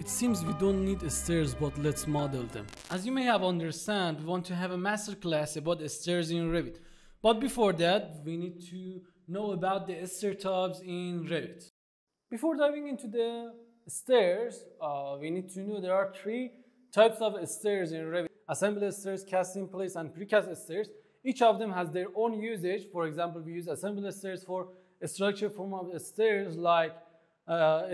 It seems we don't need stairs, but let's model them. As you may have understand, we want to have a masterclass about stairs in Revit. But before that, we need to know about the stair types in Revit. Before diving into the stairs, we need to know there are three types of stairs in Revit: assembly stairs, cast in place, and precast stairs. Each of them has their own usage. For example, we use assembly stairs for a structure form of stairs like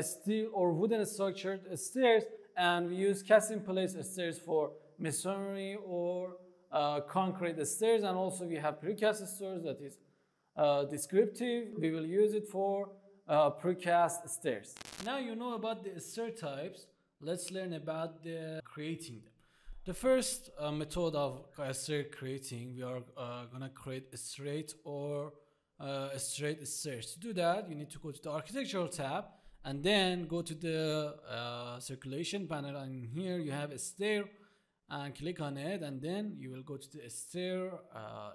steel or wooden structured stairs, and we use cast in place stairs for masonry or concrete stairs, and also we have precast stairs that is descriptive. We will use it for precast stairs. Now you know about the stair types. Let's learn about the creating them. The first method of stair creating, we are gonna create a straight or straight stairs. To do that, you need to go to the architectural tab and then go to the circulation panel, and here you have a stair, and click on it, and then you will go to the stair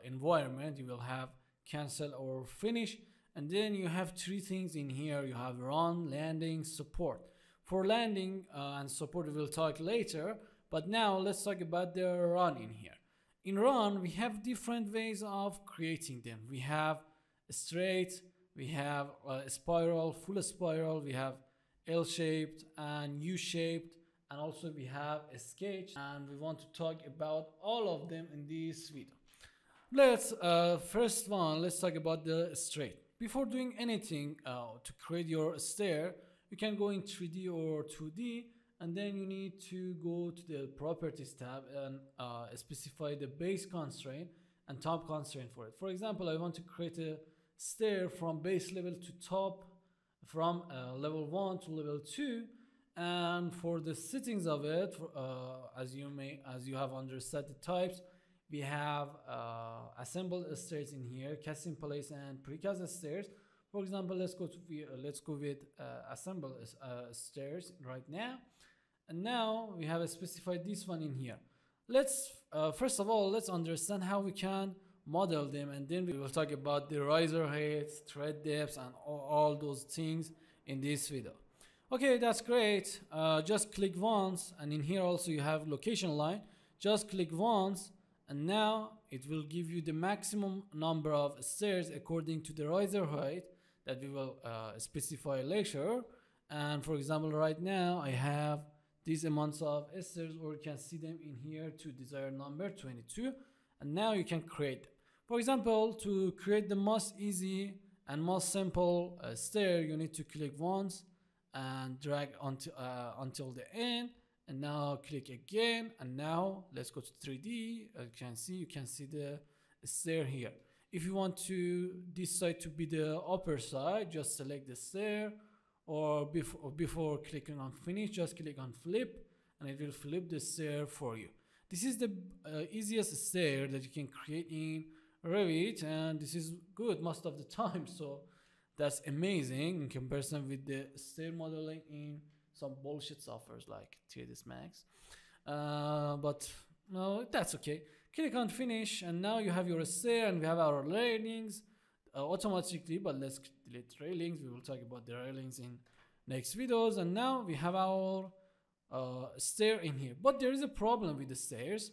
environment. You will have cancel or finish, and then you have three things in here. You have run, landing, support. For landing and support we will talk later, but now let's talk about the run in here. In run, we have different ways of creating them. We have straight, we have a spiral, full spiral, we have L-shaped and U-shaped, and also we have a sketch, and we want to talk about all of them in this video. Let's first one, let's talk about the straight. Before doing anything to create your stair, you can go in 3D or 2D, and then you need to go to the properties tab and specify the base constraint and top constraint for it. For example, I want to create a stair from base level to top, from level 1 to level 2, and for the settings of it, as you have understood the types, we have assembled stairs in here, cast in place, and precast stairs. For example, let's go with assemble stairs right now, and now we have specified this one in here. Let's first of all, let's understand how we can model them, and then we will talk about the riser heights, thread depths, and all those things in this video. Okay, that's great. Just click once, and in here also you have location line. Just click once, and now it will give you the maximum number of stairs according to the riser height that we will specify later. And for example, right now I have these amounts of stairs, or you can see them in here to desired number 22, and now you can create them. For example, to create the most easy and most simple stair, you need to click once and drag until the end, and now click again, and now let's go to 3D. You can see the stair here. If you want to this side to be the upper side, just select the stair, or before clicking on finish, just click on flip, and it will flip the stair for you. This is the easiest stair that you can create in Revit, and this is good most of the time, so that's amazing in comparison with the stair modeling in some bullshit softwares like TATBIM Max. But no, that's okay. Click on finish, and now you have your stair, and we have our railings automatically, but let's delete railings. We will talk about the railings in next videos. And now we have our stair in here, but there is a problem with the stairs.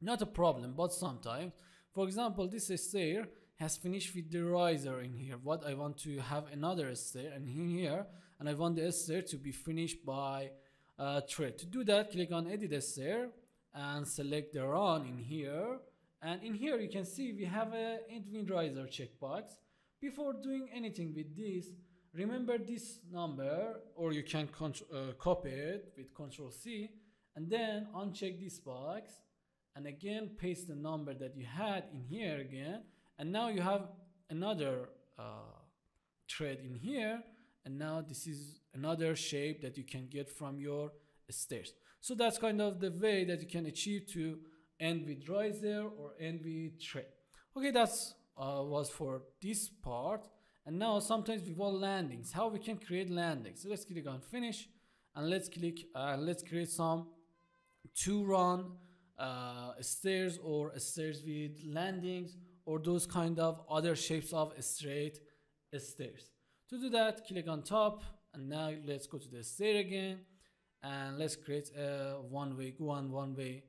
Not a problem, but sometimes. For example, this stair has finished with the riser in here. What I want to have another stair in here, and I want the stair to be finished by thread. To do that, click on edit stair and select the run in here, and in here you can see we have a end wind riser checkbox. Before doing anything with this, remember this number, or you can copy it with Ctrl+C, and then uncheck this box, and again paste the number that you had in here again, and now you have another thread in here, and now this is another shape that you can get from your stairs. So that's kind of the way that you can achieve to end with riser or end with thread. Okay, that's was for this part. And now sometimes we want landings. How we can create landings? So let's click on finish, and let's create some two run stairs, or stairs with landings, or those kind of other shapes of straight stairs. To do that, click on top, and now let's go to the stair again, and let's create a one-way go and one-way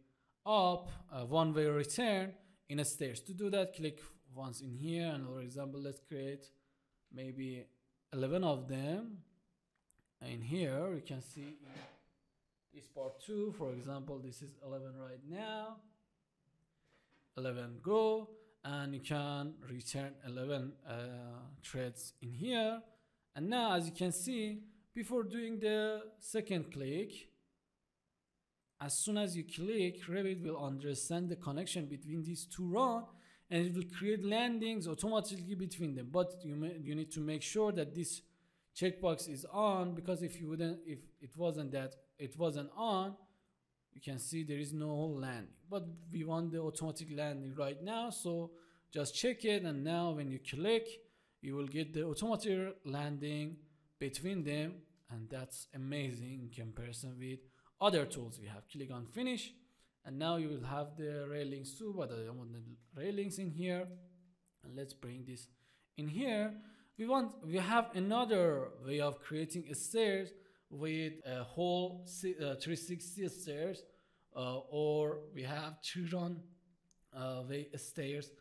up, a one-way return in a stairs. To do that, click once in here, and for example, let's create maybe 11 of them. In here you can see this part 2, for example, this is 11 right now, 11 go, and you can return 11 threads in here. And now, as you can see, before doing the second click, as soon as you click, Revit will understand the connection between these two runs, and it will create landings automatically between them. But you need to make sure that this checkbox is on, because if it wasn't on, you can see there is no landing. But we want the automatic landing right now, so just check it, and now when you click, you will get the automatic landing between them, and that's amazing in comparison with other tools we have. Click on finish, and now you will have the railings too, but I don't want the railings in here. And let's bring this in here. We have another way of creating a stairs with a whole 360 stairs, or we have 3-run way stairs,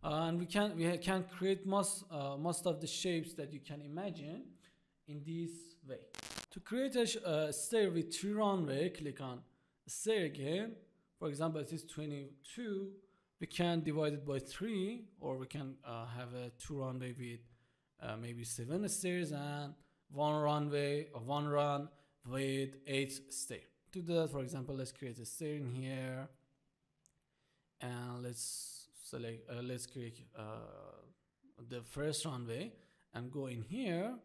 and we can create most of the shapes that you can imagine in this way. To create a stair with 3-run way, click on stair again. For example, it is 22. We can divide it by 3, or we can have a 2-run way with maybe 7 stairs, and one run with 8 stairs. To do that, for example, let's create a stair in here, and let's select let's click the first runway and go in here,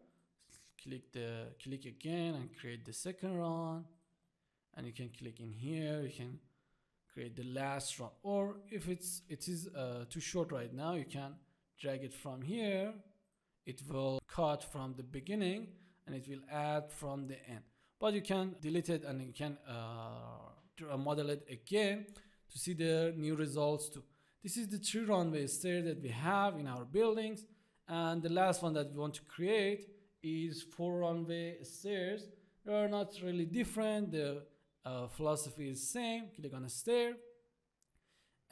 click again and create the second run, and you can click in here, you can create the last run. Or if it is too short right now, you can drag it from here, it will cut from the beginning and it will add from the end. But you can delete it and you can model it again to see the new results too. This is the 3-runway stair that we have in our buildings, and the last one that we want to create is 4-runway stairs. They are not really different, the philosophy is same. Click on a stair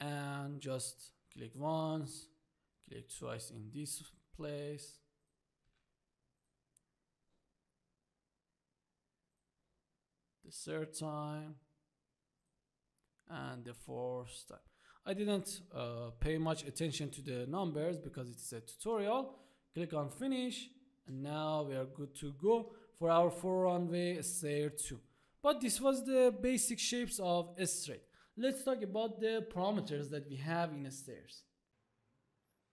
and just click once, click twice in this place, the third time, and the fourth time. I didn't pay much attention to the numbers because it's a tutorial. Click on finish, and now we are good to go for our 4-runway stair 2. But this was the basic shapes of a stair. Let's talk about the parameters that we have in stairs.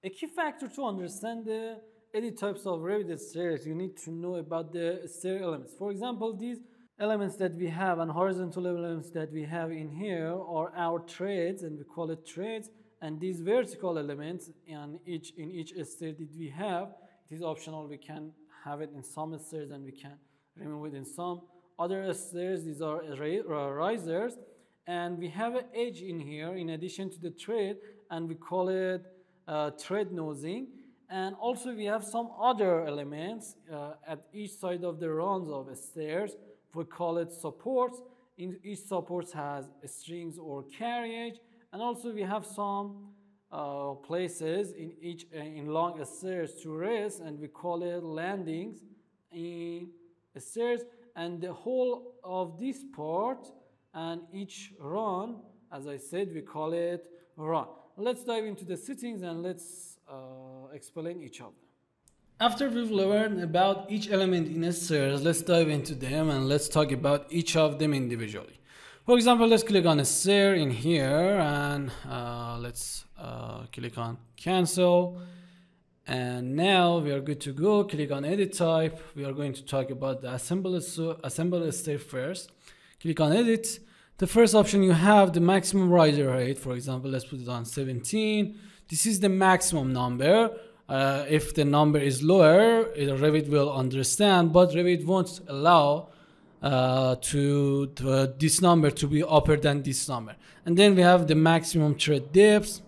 A key factor to understand the edit types of Revit stairs, you need to know about the stair elements. For example, these elements that we have and horizontal elements that we have in here are our threads, and we call it threads. And these vertical elements in each stair that we have, it is optional. We can have it in some stairs and we can remove it in some other stairs. These are risers, and we have an edge in here in addition to the thread, and we call it thread nosing. And also we have some other elements at each side of the runs of stairs. We call it supports. In each support has strings or carriage, and also we have some places in long stairs to rest, and we call it landings in stairs. And the whole of this part and each run, as I said, we call it run. Let's dive into the settings and let's explain each of them. After we've learned about each element in stairs, let's dive into them and let's talk about each of them individually. For example, let's click on a stair in here, and let's click on cancel. And now we are good to go. Click on edit type. We are going to talk about the assemble stair first. Click on edit. The first option you have the maximum riser height. For example, let's put it on 17. This is the maximum number. If the number is lower, Revit will understand, but Revit won't allow this number to be upper than this number. And then we have the maximum thread depth,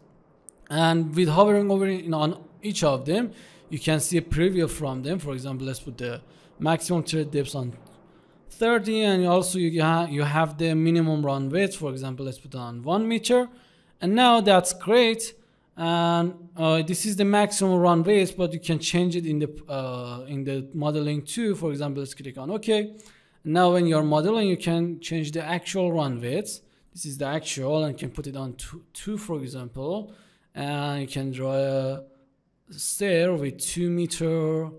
and with hovering over on each of them, you can see a preview from them. For example, let's put the maximum thread depth on 30, and also you have the minimum run width. For example, let's put it on 1 meter, and now that's great. And this is the maximum run width, but you can change it in the modeling too. For example, let's click on OK. Now when you're modeling, you can change the actual run width. This is the actual, and you can put it on 2 for example, and you can draw a stair with 2 meter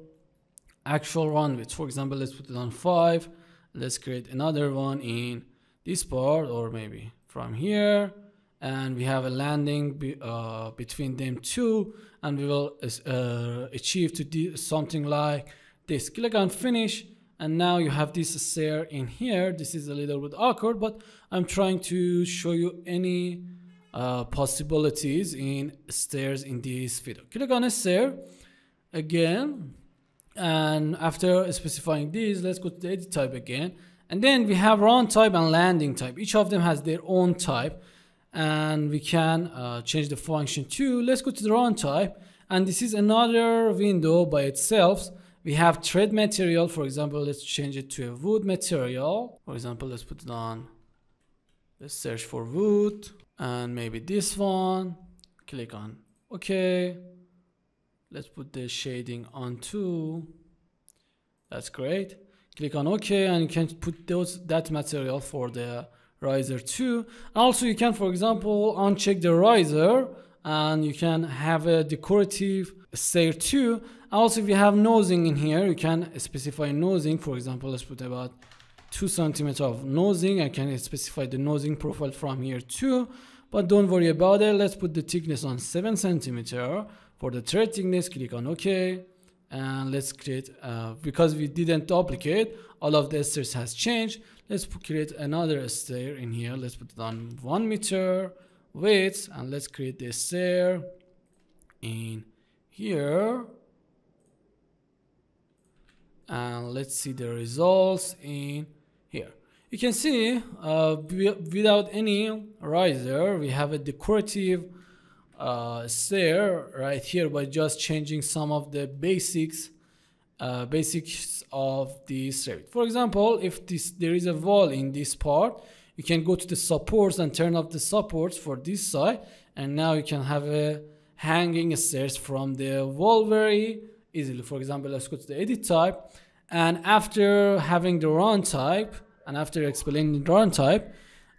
actual run width. For example, let's put it on 5. Let's create another one in this part, or maybe from here, and we have a landing between them two, and we will achieve to do something like this. Click on finish, and now you have this stair in here. This is a little bit awkward, but I'm trying to show you any possibilities in stairs in this video. Click on a stair again, and after specifying these, let's go to the edit type again, and then we have run type and landing type. Each of them has their own type, and we can change the function too. Let's go to the run type, and this is another window by itself. We have thread material. For example, let's change it to a wood material. For example, let's put it on, let's search for wood, and maybe this one. Click on OK. Let's put the shading on too. That's great. Click on OK, and you can put that material for the riser too. Also, you can, for example, uncheck the riser, and you can have a decorative stair too. Also, if you have nosing in here, you can specify nosing. For example, let's put about 2 centimeters of nosing. I can specify the nosing profile from here too, but don't worry about it. Let's put the thickness on 7 centimeters for the thread thickness. Click on OK, and let's create because we didn't duplicate, all of the stairs has changed. Let's create another stair in here. Let's put it on 1 meter width, and let's create the stair in here, and let's see the results in here. You can see without any riser, we have a decorative stair right here by just changing some of the basics of this Revit. For example, if there is a wall in this part, you can go to the supports and turn off the supports for this side, and now you can have a hanging stairs from the wall very easily. For example, let's go to the edit type, and after having the run type, and after explaining the run type,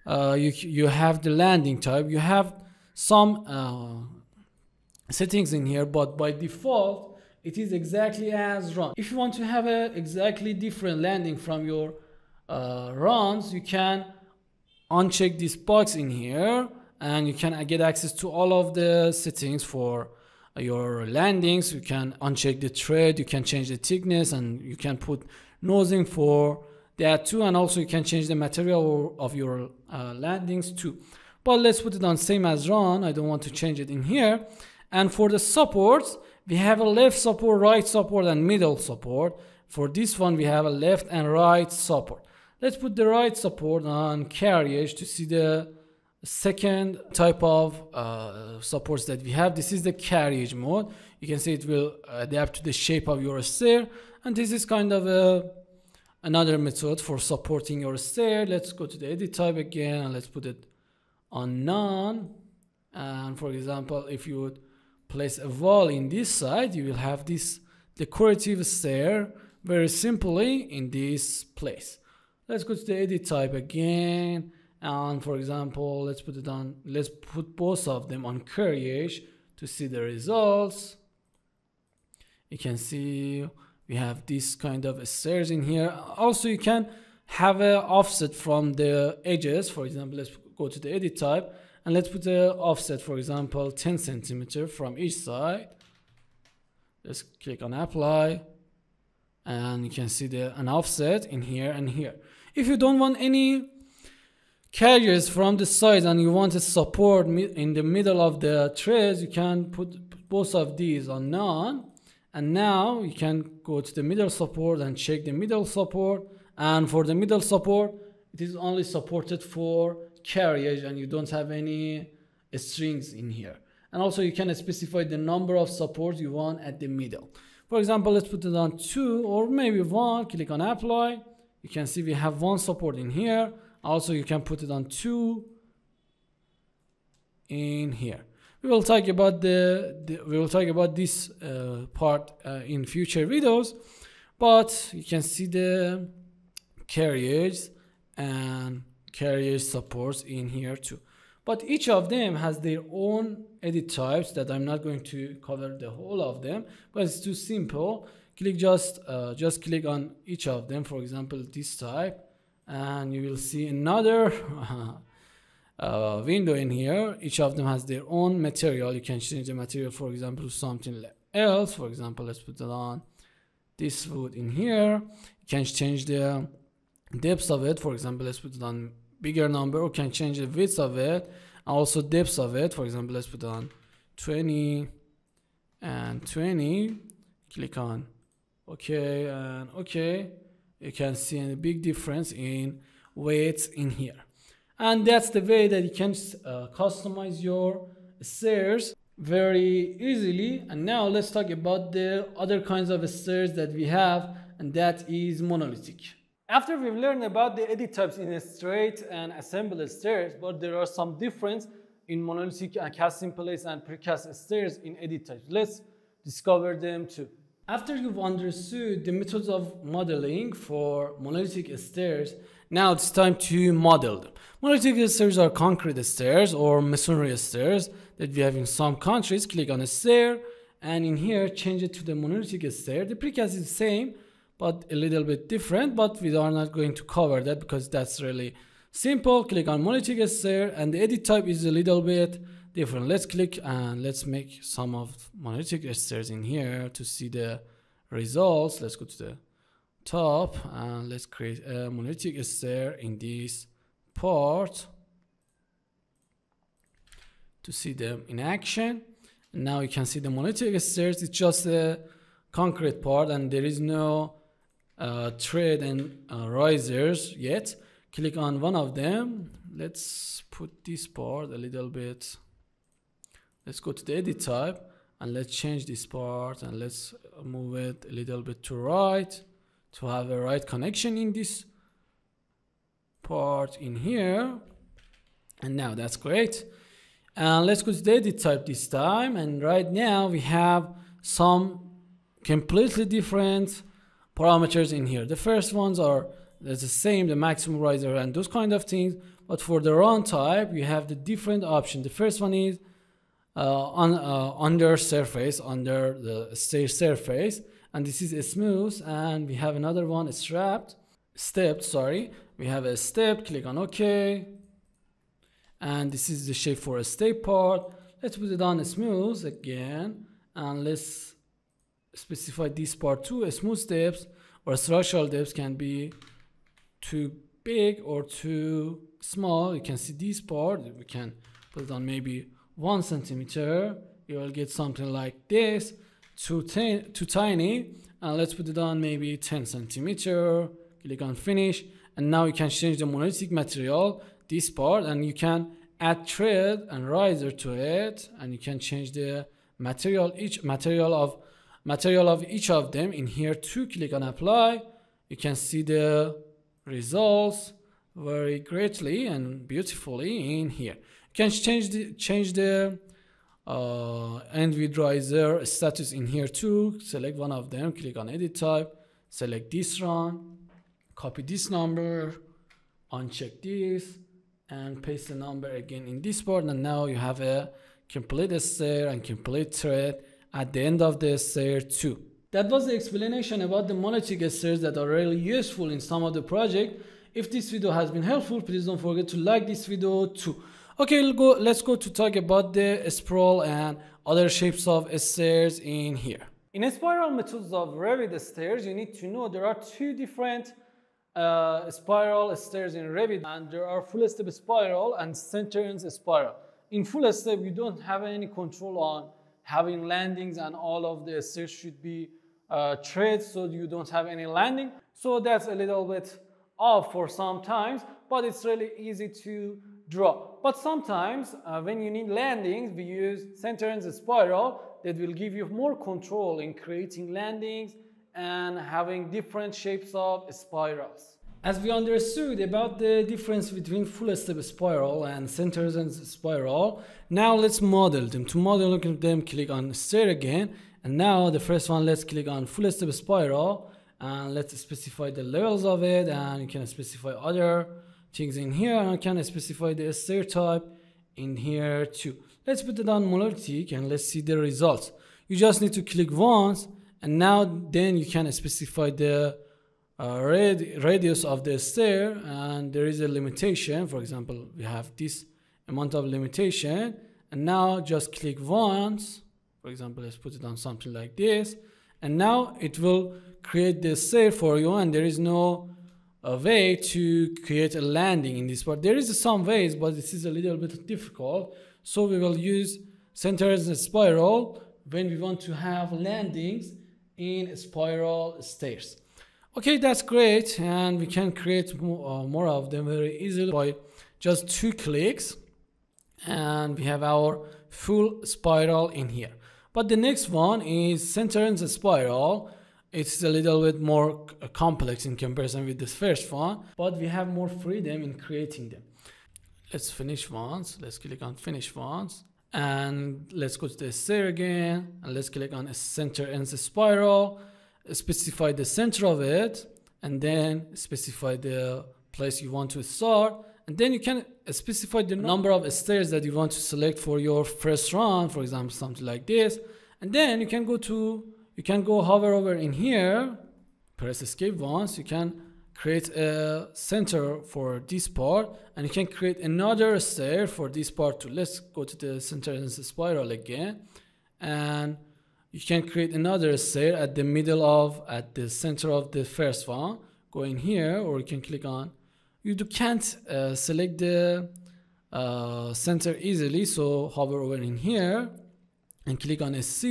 you have the landing type. You have some settings in here, but by default it is exactly as run. If you want to have a exactly different landing from your runs, you can uncheck this box in here, and you can get access to all of the settings for your landings. You can uncheck the thread, you can change the thickness, and you can put nosing for that too, and also you can change the material of your landings too. But let's put it on same as run. I don't want to change it in here. And for the supports, we have a left support, right support, and middle support. For this one, we have a left and right support. Let's put the right support on carriage to see the second type of supports that we have. This is the carriage mode. You can see it will adapt to the shape of your stair, and this is kind of another method for supporting your stair. Let's go to the edit type again, and let's put it on none. And for example, if you would place a wall in this side, you will have this decorative stair very simply in this place. Let's go to the edit type again, and for example, let's put both of them on carriage to see the results. You can see we have this kind of stairs in here. Also, you can have an offset from the edges. For example, let's go to the edit type, and let's put the offset, for example, 10 centimeters from each side. Let's click on apply, and you can see an offset in here and here. If you don't want any carriers from the sides and you want to support in the middle of the threads, you can put both of these on none. And now you can go to the middle support and check the middle support. And for the middle support, it is only supported for carriage, and you don't have any strings in here. And also you can specify the number of supports you want at the middle. For example, let's put it on 2 or maybe 1. Click on apply. you can see we have one support in here. Also, you can put it on 2 in here. We will talk about this part in future videos, but you can see the carriers and carrier supports in here too. But each of them has their own edit types that I'm not going to cover the whole of them, but it's too simple. Just click on each of them. For example, this type, and you will see another window in here. Each of them has their own material. You can change the material, for example, to something else. For example, let's put it on this wood in here. You can change the depth of it. For example, let's put it on bigger number. Or can change the width of it and also depth of it. For example, let's put it on 20 and 20. Click on OK and OK. You can see a big difference in weights in here. And that's the way that you can customize your stairs very easily. And now let's talk about the other kinds of stairs that we have, and that is monolithic. After we've learned about the edit types in a straight and assembled stairs, but there are some difference in monolithic and cast in place and precast stairs in edit types. Let's discover them too. After you've understood the methods of modeling for monolithic stairs, now it's time to model them. Monolithic stairs are concrete stairs or masonry stairs that we have in some countries. Click on a stair, and in here change it to the monolithic stair. The precast is the same but a little bit different, but we are not going to cover that because that's really simple. Click on monolithic stair, and the edit type is a little bit different. Let's click and let's make some of monolithic stairs in here to see the results. Let's go to the top and let's create a monolithic stair in this part to see them in action. And now you can see the monolithic stairs. It's just a concrete part and there is no tread and risers yet. Click on one of them. Let's put this part a little bit. Let's go to the edit type and let's change this part and let's move it a little bit to right to have a right connection in this part in here. And now that's great. And let's go to the edit type this time, and right now we have some completely different parameters in here. The first ones are the same, the maximum riser and those kind of things, but for the run type we have the different option. The first one is under surface, under the stair surface, and this is a smooth. And we have another one, a stepped, sorry. We have a step. Click on OK, and this is the shape for a step part. Let's put it on a smooth again, and let's specify this part too. A smooth steps or structural depths can be too big or too small. You can see this part, we can put it on maybe 1 centimeter. You will get something like this. Too tiny, and let's put it on maybe 10 centimeter. Click on finish, and now you can change the monolithic material, this part, and you can add tread and riser to it, and you can change the material of each of them in here too. Click on apply. You can see the results very greatly and beautifully in here. You can change the end with riser status in here too. Select one of them, click on edit type, select this one, copy this number, uncheck this, and paste the number again in this part, and now you have a complete stair and complete thread at the end of the stair too. That was the explanation about the monolithic stairs that are really useful in some of the project. If this video has been helpful, please don't forget to like this video too. Okay, let's go to talk about the sprawl and other shapes of stairs in here. In spiral methods of Revit stairs, you need to know there are two different spiral stairs in Revit, and there are full step spiral and center spiral. In full step, you don't have any control on having landings, and all of the stairs should be treads, so you don't have any landing. So that's a little bit off for some times, but it's really easy to draw. But sometimes when you need landings, we use center and spiral that will give you more control in creating landings and having different shapes of spirals. As we understood about the difference between full step spiral and centers and spiral, now let's model them. To model them, click on stair again, and now the first one, let's click on full step spiral, and let's specify the levels of it, and you can specify other things in here, and I can specify the stair type in here too. Let's put it on monolithic and let's see the results. You just need to click once, and now then you can specify the radius of the stair, and there is a limitation. For example, we have this amount of limitation, and now just click once. For example, let's put it on something like this, and now it will create the stair for you, and there is no way to create a landing in this part. There is some ways, but this is a little bit difficult, so we will use centers and spiral when we want to have landings in spiral stairs. Okay, that's great, and we can create more of them very easily by just 2 clicks, and we have our full spiral in here. But the next one is center and spiral. It's a little bit more complex in comparison with this first one, but we have more freedom in creating them. Let's finish once. Let's click on finish once, and let's go to the stair again, and let's click on center and spiral. Specify the center of it, and then specify the place you want to start, and then you can specify the number of stairs that you want to select for your first run, for example something like this, and then you can go hover over in here, press escape once, you can create a center for this part, and you can create another stair for this part too. Let's go to the center and the spiral again, and you can create another stair at the center of the first one. Go in here, or you can click on, you can't select the center easily, so hover over in here and click on SC,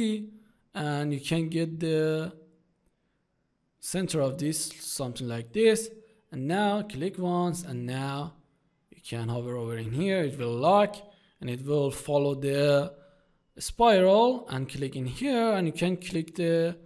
and you can get the center of this, something like this, and now click once, and now you can hover over in here, it will lock, and it will follow the spiral, and click in here, and you can click the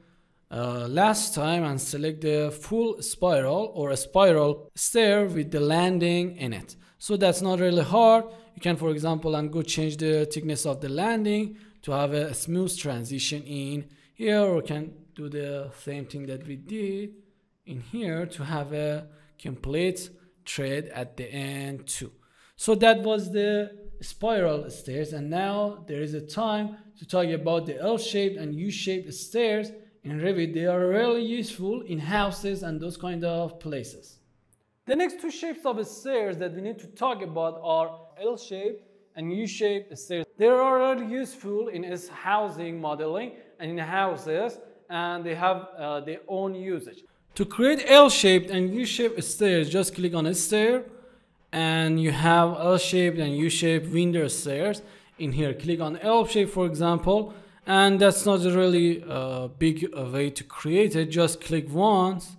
last time and select the full spiral or a spiral stair with the landing in it. So that's not really hard. You can, for example, and go change the thickness of the landing to have a smooth transition in here, or can do the same thing that we did in here to have a complete thread at the end too. So that was the spiral stairs, and now there is a time to talk about the L-shaped and U-shaped stairs in Revit. They are really useful in houses and those kind of places. The next 2 shapes of stairs that we need to talk about are L-shaped and U-shaped stairs. They are really useful in housing modeling and in houses, and they have their own usage. To create L-shaped and U-shaped stairs, just click on a stair, and you have L-shaped and U-shaped window stairs. In here, click on L-shaped, for example, and that's not a really big way to create it. Just click once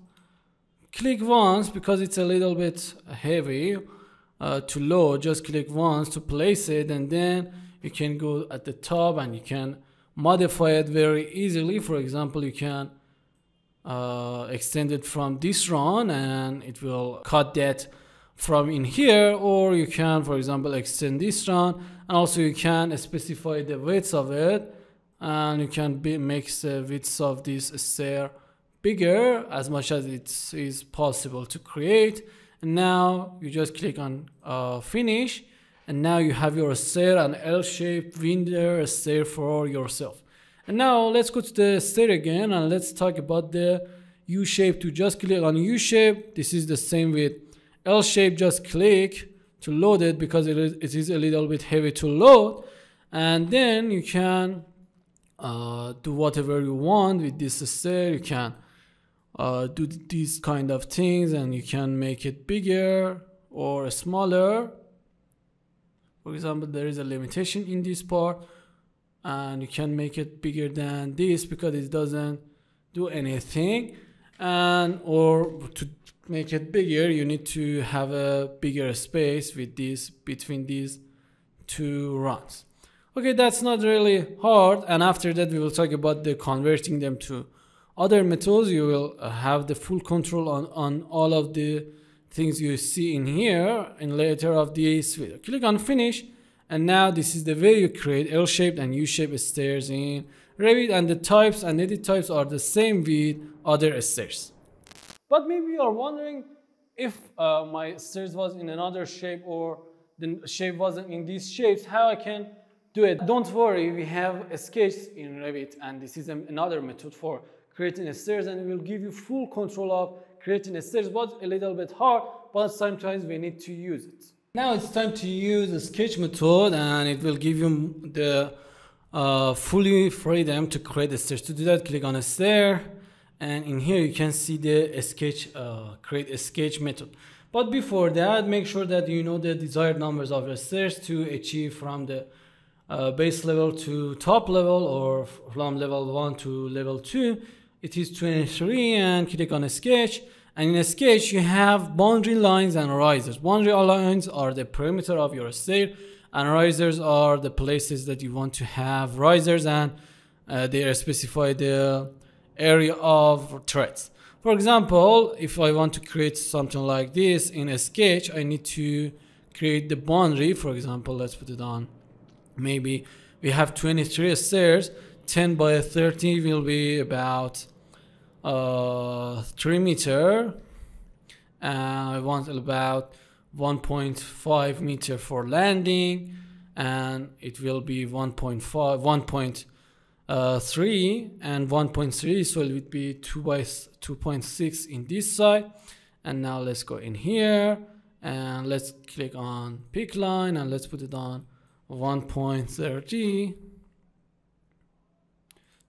because it's a little bit heavy to load. Just click once to place it, and then you can go at the top and you can modify it very easily. For example, you can extend it from this run, and it will cut that from in here, or you can, for example, extend this run, and also you can specify the width of it, and you can make the width of this stair bigger as much as it is possible to create. And now you just click on finish, and now you have your stair, an L-shaped window stair for yourself. And now let's go to the stair again, and let's talk about the U-shape. To just click on U-shape, this is the same with L-shape. Just click to load it because it is a little bit heavy to load, and then you can do whatever you want with this stair. You can do these kind of things, and you can make it bigger or smaller. For example, there is a limitation in this part, and you can make it bigger than this because it doesn't do anything. And or to make it bigger, you need to have a bigger space with this between these 2 runs. Okay, that's not really hard, and after that we will talk about the converting them to other methods. You will have the full control on all of the things you see in here in later of this video. Click on finish, and now this is the way you create L-shaped and U-shaped stairs in Revit, and the types and edit types are the same with other stairs. But maybe you are wondering, if my stairs was in another shape or the shape wasn't in these shapes, how I can do it. Don't worry, we have a sketch in Revit, and this is another method for creating a stairs, and it will give you full control of creating a stairs, but a little bit hard, but sometimes we need to use it. Now it's time to use the sketch method, and it will give you the fully freedom to create a stairs. To do that, click on a stair, and in here you can see the sketch, create a sketch method. But before that, make sure that you know the desired numbers of your stairs to achieve from the base level to top level, or from level 1 to level 2. It is 23, and click on a sketch. And in a sketch, you have boundary lines and risers. Boundary lines are the perimeter of your stair, and risers are the places that you want to have risers, and they specify the area of threads. For example, if I want to create something like this in a sketch, I need to create the boundary. For example, let's put it on. Maybe we have 23 stairs. 10 by 30 will be about 3 meter. I want about 1.5 meter for landing, and it will be 1.3 and 1.3, so it would be 2 by 2.6 in this side. And now let's go in here, and let's click on pick line, and let's put it on 1.30,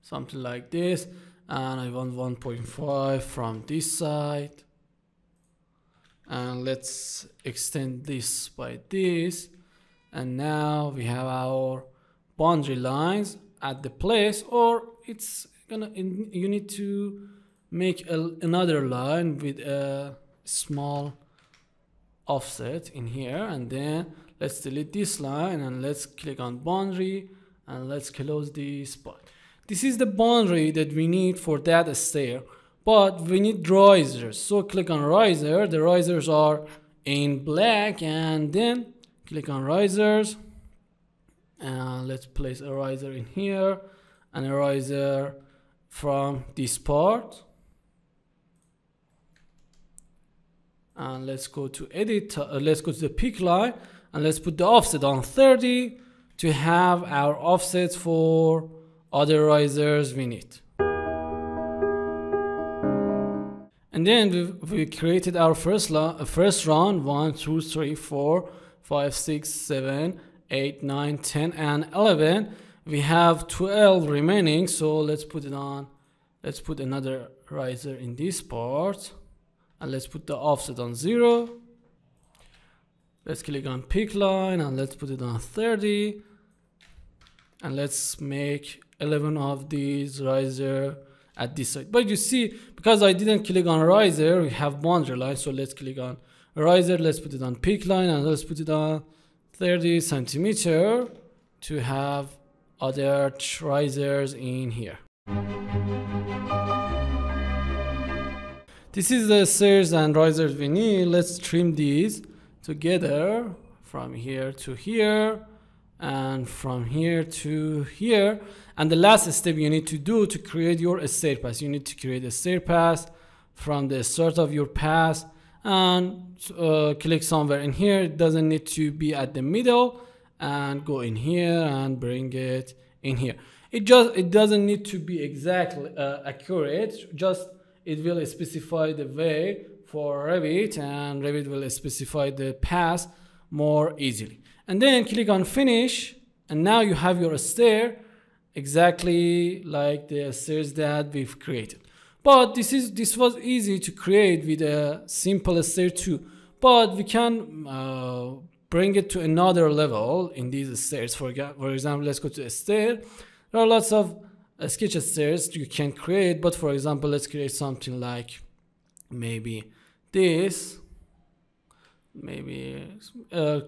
something like this. And I want 1.5 from this side, and let's extend this by this. And now we have our boundary lines at the place, or it's gonna, you need to make another line with a small offset in here. And then let's delete this line, and let's click on boundary, and let's close this part. This is the boundary that we need for that stair, but we need risers. So click on riser. The risers are in black, and then click on risers, and let's place a riser in here and a riser from this part. And let's go to edit, let's go to the pick line, and let's put the offset on 30 to have our offsets for other risers we need. And then we created our first round, 1, 2, 3, 4, 5, 6, 7, 8, 9, 10, and 11. We have 12 remaining, so let's put it on. Let's put another riser in this part, and let's put the offset on 0. Let's click on pick line, and let's put it on 30, and let's make 11 of these riser at this side. But you see, because I didn't click on riser, we have boundary line. So let's click on riser, let's put it on pick line, and let's put it on 30 centimeter to have other risers in here. This is the stairs and risers we need. Let's trim these together from here to here, and from here to here. And the last step you need to do to create your stair path, you need to create a stair path from the start of your path, and click somewhere in here. It doesn't need to be at the middle, and go in here and bring it in here. It doesn't need to be exactly accurate, just it will specify the way for Revit, and Revit will specify the path more easily. And then click on finish, and now you have your stair exactly like the stairs that we've created. But this was easy to create with a simple stair too. But we can bring it to another level in these stairs. For example, let's go to a stair. There are lots of sketch stairs you can create, but for example, let's create something like maybe this, maybe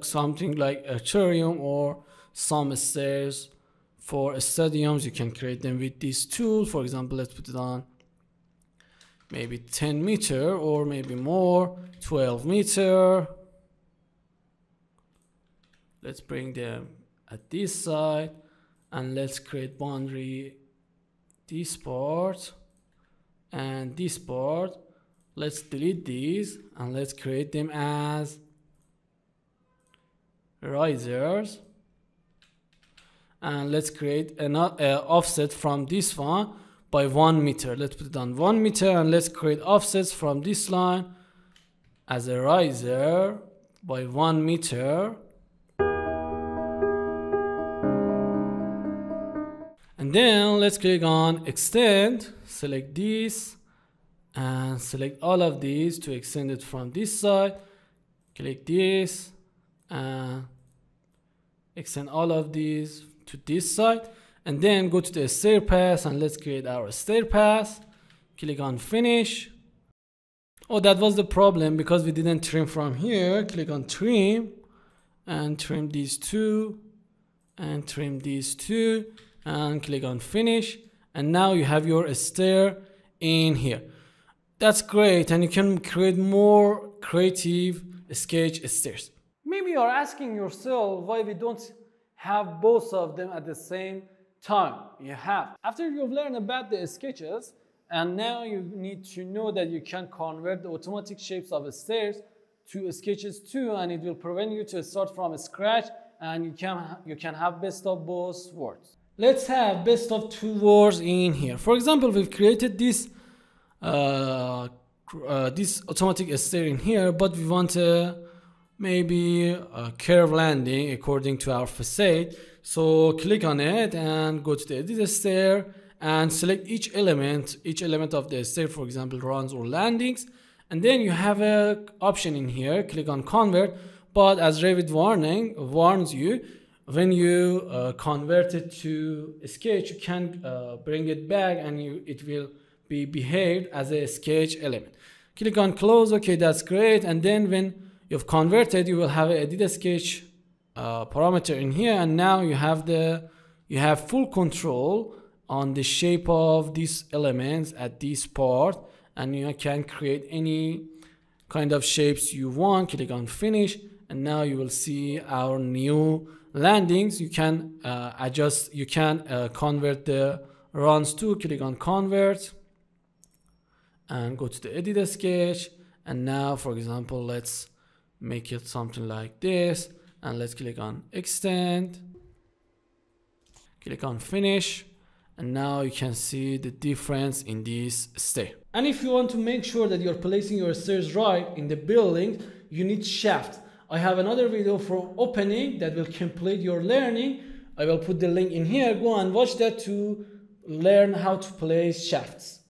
something like a atrium, or some stairs for stadiums. You can create them with this tool. For example, let's put it on maybe 10 meter or maybe more, 12 meter. Let's bring them at this side and let's create boundary this part and this part. Let's delete these and let's create them as risers, and let's create an offset from this one by 1 meter. Let's put it on 1 meter and let's create offsets from this line as a riser by 1 meter. And then let's click on extend, select this and select all of these to extend it from this side. Click this and extend all of these to this side, and then go to the stair path and let's create our stair path. Click on finish. Oh, that was the problem because we didn't trim from here. Click on trim and trim these two and trim these two and click on finish, and now you have your stair in here. That's great, and you can create more creative sketch stairs. Maybe you're asking yourself why we don't have both of them at the same time. You have. After you've learned about the sketches, and now you need to know that you can convert the automatic shapes of stairs to sketches too, and it will prevent you to start from scratch, and you can have best of both worlds. Let's have best of two worlds in here. For example, we've created this automatic stair in here, but we want maybe a curve landing according to our facade. So click on it and go to the edit stair and select each element of the stair, for example runs or landings, and then you have a option in here, click on convert. But as Revit warns you, when you convert it to a sketch, you can bring it back and it will be behaved as a sketch element. Click on close. Okay, that's great. And then when you've converted, you will have an edit sketch parameter in here, and now you have full control on the shape of these elements at this part, and you can create any kind of shapes you want. Click on finish, and now you will see our new landings. You can convert the runs to. Click on convert and go to the edit sketch, and now for example let's make it something like this, and let's click on extend, click on finish, and now you can see the difference in this stair. And if you want to make sure that you're placing your stairs right in the building, you need shaft. I have another video for opening that will complete your learning. I will put the link in here. Go and watch that to learn how to place shafts.